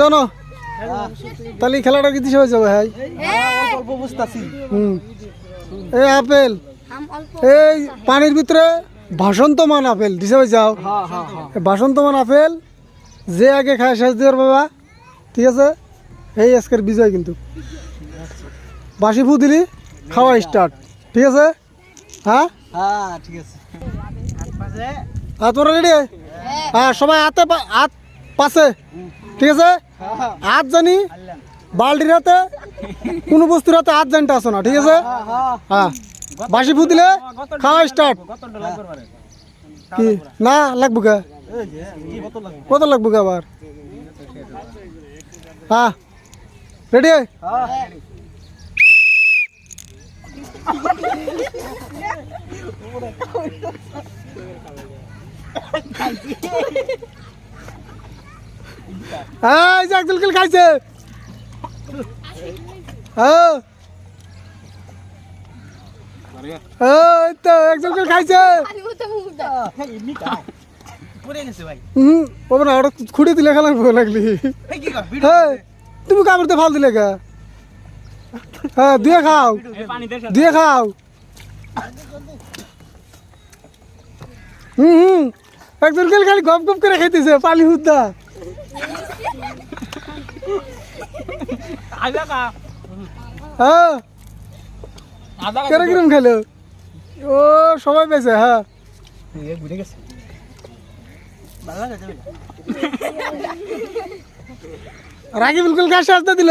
জানো তাহলে খেলাটা কি দিশে হয়েছে ভাই? অল্প বুঝতাছি। এই আপেল এই পানির ভিতরে ভাসন্তমান আপেল দিশে হয়ে যাও। ভাসন্তমান আপেল যে আগে খায় শেষ দেওয়ার বাবা, ঠিক আছে? এই আজকের বিজয় কিন্তু বাসি ফু দিলি খাওয়া স্টার্ট, ঠিক আছে? হ্যাঁ হ্যাঁ ঠিক আছে। তোরা রেডি? হ্যাঁ সবাই হাত পাশে, ঠিক আছে? হাত জানি বালতির হাতে কোনো বস্তুর হাতে হাত জানতে আসো না, ঠিক আছে? হ্যাঁ বাসি ফু দিলে খাওয়া স্টার্ট। কি না লাগবো কে? কত লাগবো কে আবার? হ্যাঁ রেডি? হ্যাঁ এই যে একদল খেল খাইছে। হ্যাঁ এই তো একদল খেল খাইছে। না ওটা খুঁড়ে দিলে খেলা লাগলি। হ্যাঁ তুমি কামড়তে ফাল দিলে কে? হ্যাঁ দিয়ে খাও, দিয়ে খাও। একজন খেল খালি গপ গপ করে খাইতেছে পানি হুদ্দা। হ্যাঁ কিরম খেলো? ও সবাই পেয়েছে। হ্যাঁ রাগি বিলকুল ঘাস আসতে দিল।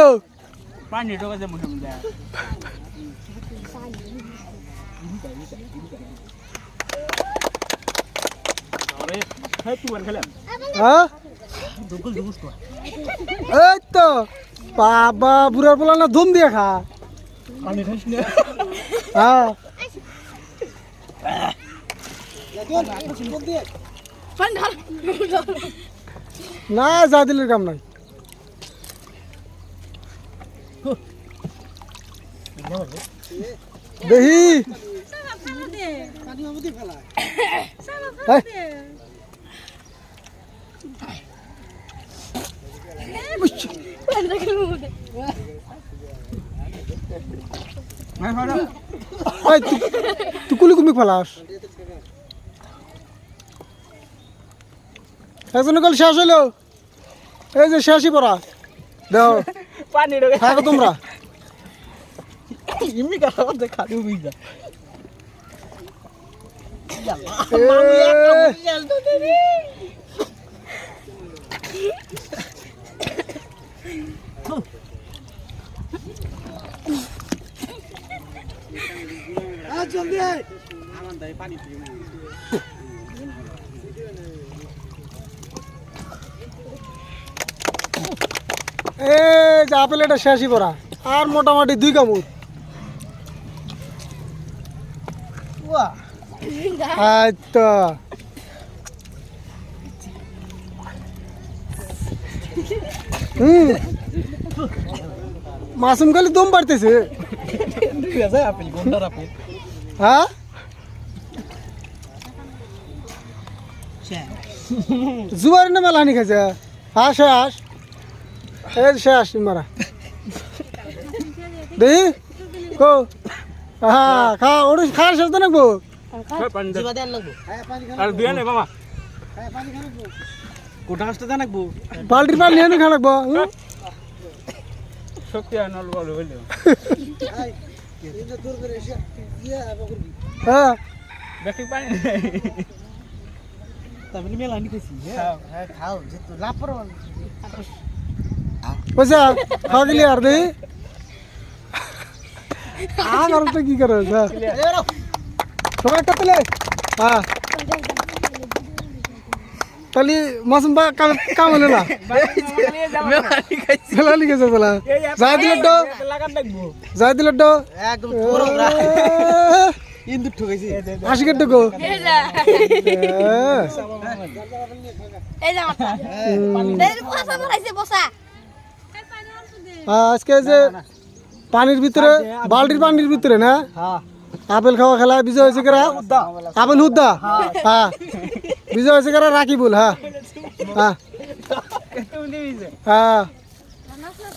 হ্যাঁ এই তো বাবা বুড়ার পোলা না ধুম দিয়ে খা। হ্যাঁ না যা দিলের কাম নাই। দেখি তুই কুলি কুমি ফেলাস। একজন কল শেষ হইলো, এই যে শেষই পড়া দেখো থাকো তোমরা। এই যে আপেল এটা শেষই পড়া আর মোটামুটি 2 কামড়। আচ্ছা মাসুম খালি দম পারতেছে। হ্যাঁ জুয়ার না মেলা হানি খাইছে। হ্যাঁ শেষ এই শেষ মারা দেখি কো। হ্যাঁ খা ওটা খাওয়ার শেষ তো নাকবো। বাল্টির পানি নিয়ে খা লাগবো। হ্যাঁ পয়সা খাওয়া দিলি আর দেখি আর কি করে সবাই একটা পেলে। হ্যাঁ তাহলে মাসুম বা কাম হলো না খেলা লিখেছে বলা যাই দিল যাই দিল আশিকের টুকু আজকে যে পানির ভিতরে বালতির পানির ভিতরে না আপেল খাওয়া খেলা বিজয় হয়েছে কারা? আপেল হুদ্দা। হ্যাঁ বিজয় হয়েছে কারা? রাকিবুল। হ্যাঁ হ্যাঁ হ্যাঁ জানাস না?